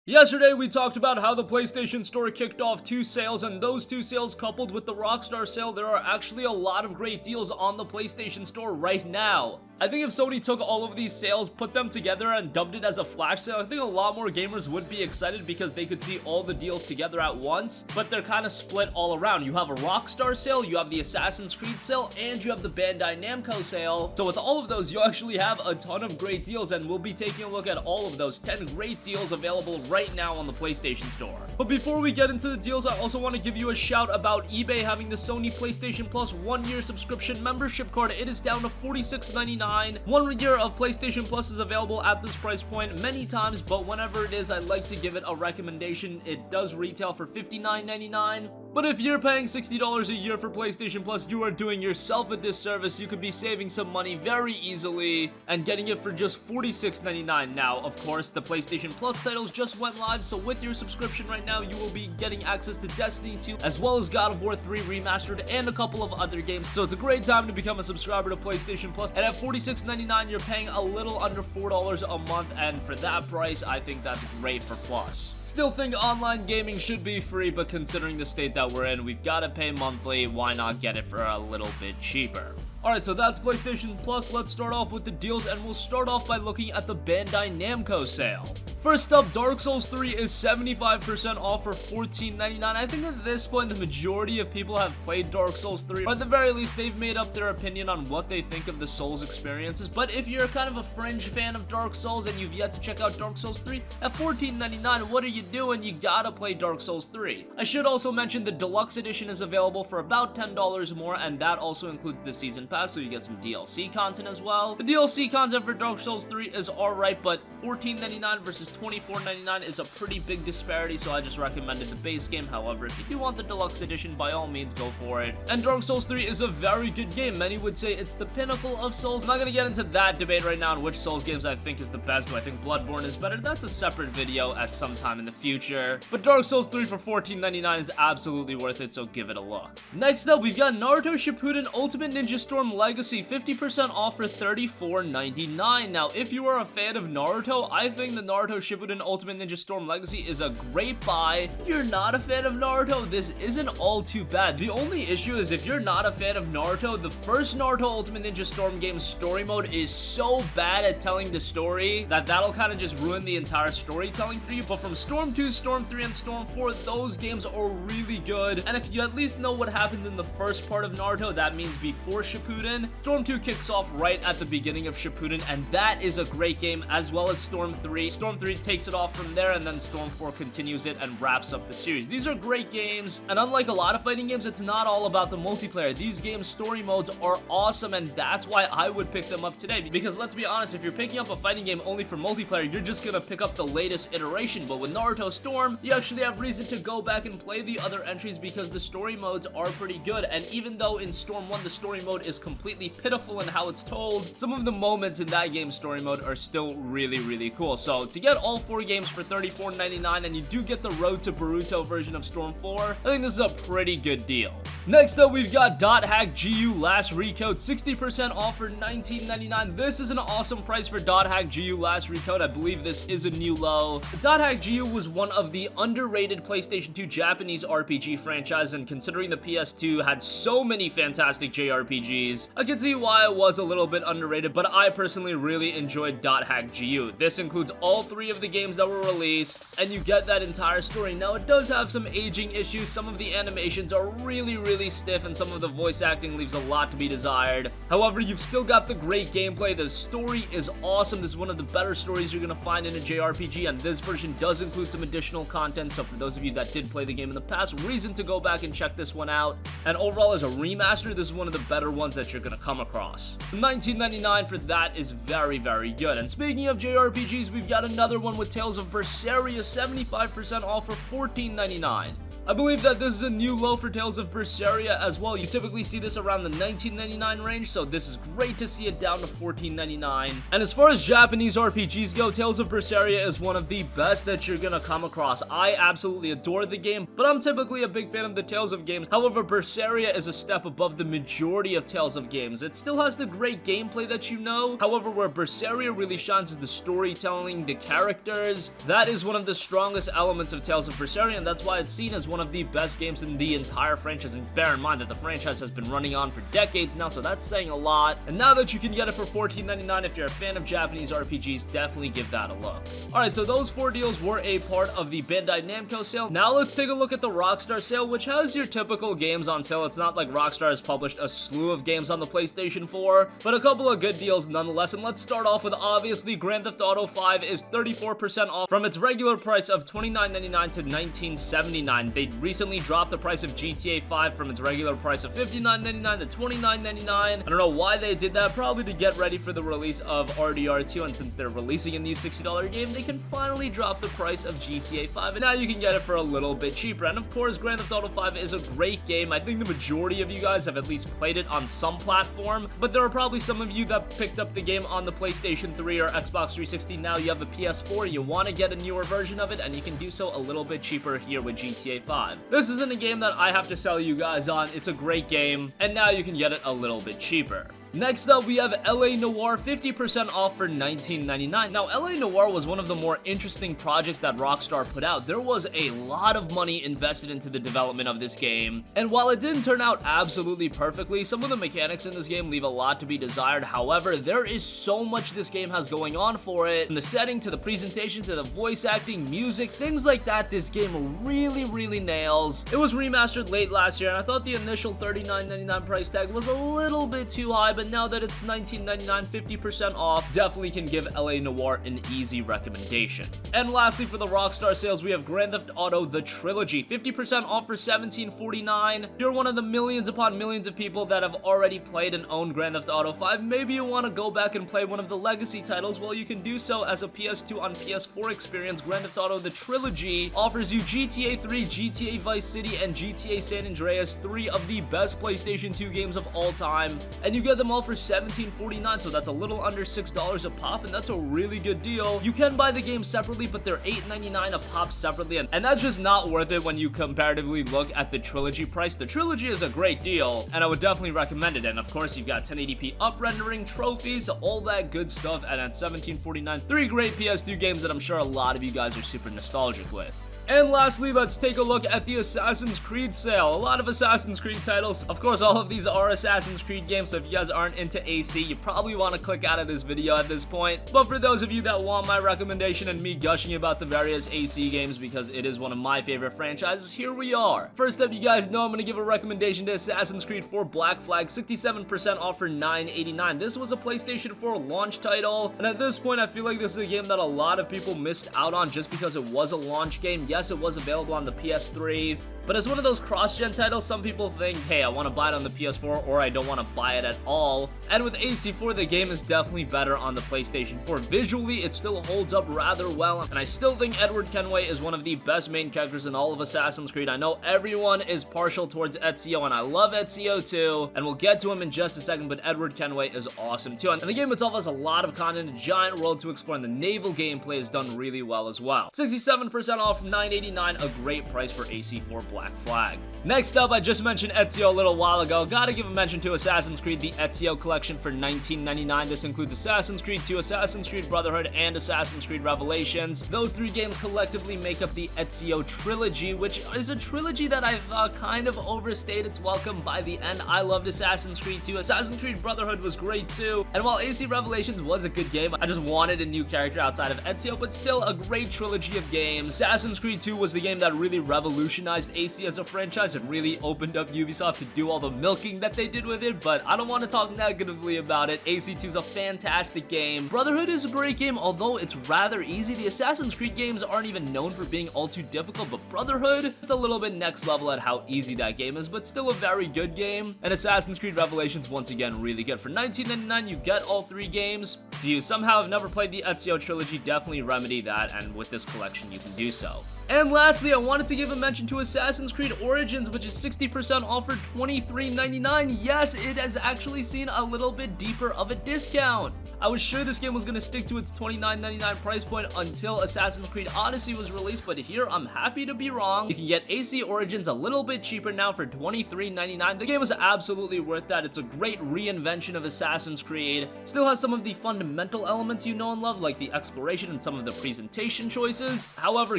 Yesterday, we talked about how the PlayStation Store kicked off 2 sales, and those 2 sales coupled with the Rockstar sale, there are actually a lot of great deals on the PlayStation Store right now. I think if Sony took all of these sales, put them together, and dubbed it as a flash sale, I think a lot more gamers would be excited because they could see all the deals together at once, but they're kind of split all around. You have a Rockstar sale, you have the Assassin's Creed sale, and you have the Bandai Namco sale. So with all of those, you actually have a ton of great deals, and we'll be taking a look at all of those 10 great deals available right now on the PlayStation Store. But before we get into the deals, I also want to give you a shout about eBay having the Sony PlayStation Plus 1-year subscription membership card. It is down to $46.99. 1 year of PlayStation Plus is available at this price point many times, but whenever it is, I like to give it a recommendation. It does retail for $59.99. But if you're paying $60 a year for PlayStation Plus, you are doing yourself a disservice. You could be saving some money very easily and getting it for just $46.99. Now, of course, the PlayStation Plus titles just went live, so with your subscription right now, you will be getting access to Destiny 2, as well as God of War 3 Remastered, and a couple of other games. So it's a great time to become a subscriber to PlayStation Plus, and at $46.99, you're paying a little under $4 a month, and for that price, I think that's great for Plus. Still think online gaming should be free, but considering the state that we're in, we've got to pay monthly. Why not get it for a little bit cheaper? Alright, so that's PlayStation Plus. Let's start off with the deals, and we'll start off by looking at the Bandai Namco sale. First up, Dark Souls 3 is 75% off for $14.99. I think at this point, the majority of people have played Dark Souls 3, or at the very least, they've made up their opinion on what they think of the Souls experiences. But if you're kind of a fringe fan of Dark Souls and you've yet to check out Dark Souls 3, at $14.99, what are you doing? You gotta play Dark Souls 3. I should also mention the Deluxe Edition is available for about $10 more, and that also includes the Season Pass, so you get some DLC content as well. The DLC content for Dark Souls 3 is alright, but $14.99 versus $24.99 is a pretty big disparity, so I just recommended the base game. However, if you do want the Deluxe Edition, by all means, go for it. And Dark Souls 3 is a very good game. Many would say it's the pinnacle of Souls. I'm not gonna get into that debate right now on which Souls games I think is the best. Do I think Bloodborne is better? That's a separate video at some time in the future. But Dark Souls 3 for $14.99 is absolutely worth it, so give it a look. Next up, we've got Naruto Shippuden Ultimate Ninja Storm Legacy, 50% off for $34.99. Now, if you are a fan of Naruto, I think the Naruto Shippuden Ultimate Ninja Storm Legacy is a great buy. If you're not a fan of Naruto, this isn't all too bad. The only issue is if you're not a fan of Naruto, the first Naruto Ultimate Ninja Storm game's story mode is so bad at telling the story that that'll kind of just ruin the entire storytelling for you. But from Storm 2, Storm 3, and Storm 4, those games are really good. And if you at least know what happens in the first part of Naruto, that means before Shippuden, Storm 2 kicks off right at the beginning of Shippuden, and that is a great game, as well as Storm 3. Storm 3 takes it off from there, and then Storm 4 continues it and wraps up the series. These are great games, and unlike a lot of fighting games, it's not all about the multiplayer. These games' story modes are awesome, and that's why I would pick them up today. Because let's be honest, if you're picking up a fighting game only for multiplayer, you're just gonna pick up the latest iteration. But with Naruto Storm, you actually have reason to go back and play the other entries because the story modes are pretty good. And even though in Storm 1 the story mode is completely pitiful in how it's told, some of the moments in that game's story mode are still really cool. So to get all 4 games for $34.99, and you do get the Road to Boruto version of Storm 4, I think this is a pretty good deal. Next up, we've got .hack GU Last Recoat, 60% off for $19.99. This is an awesome price for .hack GU Last Recoat. I believe this is a new low. .hack GU was one of the underrated PlayStation 2 Japanese RPG franchises, and considering the PS2 had so many fantastic JRPGs, I can see why it was a little bit underrated, but I personally really enjoyed .hack GU. This includes all 3 of the games that were released, and you get that entire story. Now, it does have some aging issues. Some of the animations are really stiff, and some of the voice acting leaves a lot to be desired. However, you've still got the great gameplay. The story is awesome. This is one of the better stories you're gonna find in a JRPG, and this version does include some additional content, so for those of you that did play the game in the past, reason to go back and check this one out. And overall, as a remaster, this is one of the better ones that you're gonna come across. $19.99 for that is very good. And speaking of JRPGs, we've got another one with Tales of Vesperia, 75% off for $14.99. I believe that this is a new low for Tales of Berseria as well. You typically see this around the $19.99 range, so this is great to see it down to $14.99. And as far as Japanese RPGs go, Tales of Berseria is one of the best that you're gonna come across. I absolutely adore the game, but I'm typically a big fan of the Tales of games. However, Berseria is a step above the majority of Tales of games. It still has the great gameplay that you know. However, where Berseria really shines is the storytelling, the characters. That is one of the strongest elements of Tales of Berseria, and that's why it's seen as one of the best games in the entire franchise. And bear in mind that the franchise has been running on for decades now, so that's saying a lot. And now that you can get it for $14.99, if you're a fan of Japanese RPGs, definitely give that a look. Alright, so those 4 deals were a part of the Bandai Namco sale. Now let's take a look at the Rockstar sale, which has your typical games on sale. It's not like Rockstar has published a slew of games on the PlayStation 4, but a couple of good deals nonetheless. And let's start off with, obviously, Grand Theft Auto 5 is 34% off from its regular price of $29.99 to $19.79. They recently dropped the price of GTA 5 from its regular price of $59.99 to $29.99. I don't know why they did that, probably to get ready for the release of RDR2, and since they're releasing a new $60 game, they can finally drop the price of GTA 5, and now you can get it for a little bit cheaper. And of course, Grand Theft Auto 5 is a great game. I think the majority of you guys have at least played it on some platform, but there are probably some of you that picked up the game on the PlayStation 3 or Xbox 360. Now you have a PS4, you want to get a newer version of it, and you can do so a little bit cheaper here with GTA 5. This isn't a game that I have to sell you guys on. It's a great game, and now you can get it a little bit cheaper. Next up, we have LA Noire, 50% off for $19.99. Now, LA Noire was one of the more interesting projects that Rockstar put out. There was a lot of money invested into the development of this game, and while it didn't turn out absolutely perfectly, some of the mechanics in this game leave a lot to be desired. However, there is so much this game has going on for it. From the setting, to the presentation, to the voice acting, music, things like that, this game really nails. It was remastered late last year, and I thought the initial $39.99 price tag was a little bit too high, but now that it's $19.99, 50% off, definitely can give LA Noire an easy recommendation. And lastly, for the Rockstar sales, we have Grand Theft Auto The Trilogy, 50% off for $17.49. If you're one of the millions upon millions of people that have already played and owned Grand Theft Auto 5, maybe you want to go back and play one of the legacy titles. Well, you can do so as a PS2 on PS4 experience. Grand Theft Auto The Trilogy offers you GTA 3, GTA Vice City, and GTA San Andreas, 3 of the best PlayStation 2 games of all time, and you get them all for $17.49, so that's a little under $6 a pop, and that's a really good deal. You can buy the game separately, but they're $8.99 a pop separately, and that's just not worth it when you comparatively look at the Trilogy price. The Trilogy is a great deal, and I would definitely recommend it. And of course, you've got 1080p up rendering, trophies, all that good stuff, and at $17.49, 3 great PS2 games that I'm sure a lot of you guys are super nostalgic with. And lastly, let's take a look at the Assassin's Creed sale. A lot of Assassin's Creed titles. Of course, all of these are Assassin's Creed games, so if you guys aren't into AC, you probably want to click out of this video at this point. But for those of you that want my recommendation and me gushing about the various AC games, because it is one of my favorite franchises, here we are. First up, you guys know I'm going to give a recommendation to Assassin's Creed 4 Black Flag, 67% off for $9.89. This was a PlayStation 4 launch title, and at this point, I feel like this is a game that a lot of people missed out on just because it was a launch game. Yes, it was available on the PS3, but as one of those cross-gen titles, some people think, hey, I want to buy it on the PS4, or I don't want to buy it at all. And with AC4, the game is definitely better on the PlayStation 4. Visually, it still holds up rather well, and I still think Edward Kenway is one of the best main characters in all of Assassin's Creed. I know everyone is partial towards Ezio, and I love Ezio too, and we'll get to him in just a second, but Edward Kenway is awesome too. And the game itself has a lot of content, a giant world to explore, and the naval gameplay is done really well as well. 67% off, $9.89, a great price for AC4 Black Flag. Next up, I just mentioned Ezio a little while ago. Gotta give a mention to Assassin's Creed, the Ezio Collection for $19.99. This includes Assassin's Creed 2, Assassin's Creed Brotherhood, and Assassin's Creed Revelations. Those 3 games collectively make up the Ezio Trilogy, which is a trilogy that I've kind of overstayed its welcome by the end. I loved Assassin's Creed 2. Assassin's Creed Brotherhood was great too. And while AC Revelations was a good game, I just wanted a new character outside of Ezio, but still a great trilogy of games. Assassin's Creed 2 was the game that really revolutionized AC as a franchise. It really opened up Ubisoft to do all the milking that they did with it, but I don't want to talk negatively about it. AC2 is a fantastic game. Brotherhood is a great game, although it's rather easy. The Assassin's Creed games aren't even known for being all too difficult, but Brotherhood is a little bit next level at how easy that game is, but still a very good game. And Assassin's Creed Revelations, once again, really good. For $19.99, you get all 3 games. If you somehow have never played the Ezio Trilogy, definitely remedy that, and with this collection you can do so. And lastly, I wanted to give a mention to Assassin's Creed Origins, which is 60% off for $23.99. Yes, it has actually seen a little bit deeper of a discount. I was sure this game was going to stick to its $29.99 price point until Assassin's Creed Odyssey was released, but here I'm happy to be wrong. You can get AC Origins a little bit cheaper now for $23.99. The game is absolutely worth that. It's a great reinvention of Assassin's Creed. Still has some of the fundamental elements you know and love, like the exploration and some of the presentation choices. However,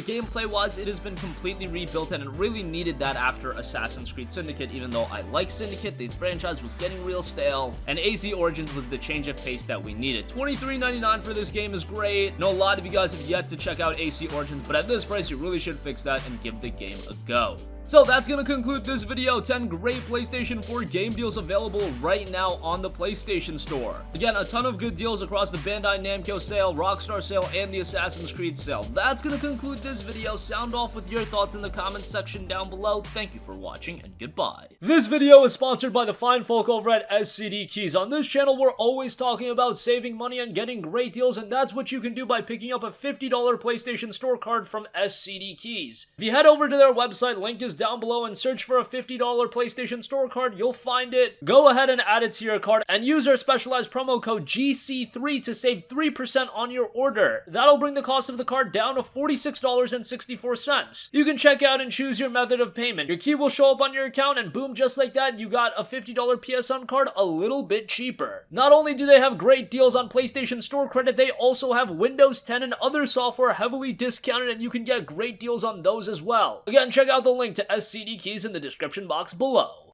gameplay-wise, it has been completely rebuilt, and it really needed that after Assassin's Creed Syndicate. Even though I like Syndicate, the franchise was getting real stale, and AC Origins was the change of pace that we needed. $23.99 for this game is great. I know a lot of you guys have yet to check out AC Origins, but at this price, you really should fix that and give the game a go. So that's gonna conclude this video. 10 great PlayStation 4 game deals available right now on the PlayStation Store. Again, a ton of good deals across the Bandai Namco sale, Rockstar sale, and the Assassin's Creed sale. That's gonna conclude this video. Sound off with your thoughts in the comments section down below. Thank you for watching, and goodbye. This video is sponsored by the fine folk over at SCD Keys. On this channel, we're always talking about saving money and getting great deals, and that's what you can do by picking up a $50 PlayStation Store card from SCD Keys. If you head over to their website, link is down below, and search for a $50 PlayStation Store card, you'll find it. Go ahead and add it to your cart and use our specialized promo code GC3 to save 3% on your order. That'll bring the cost of the card down to $46.64. You can check out and choose your method of payment. Your key will show up on your account, and boom, just like that, you got a $50 PSN card a little bit cheaper. Not only do they have great deals on PlayStation Store credit, they also have Windows 10 and other software heavily discounted, and you can get great deals on those as well. Again, check out the link to SCD Keys in the description box below.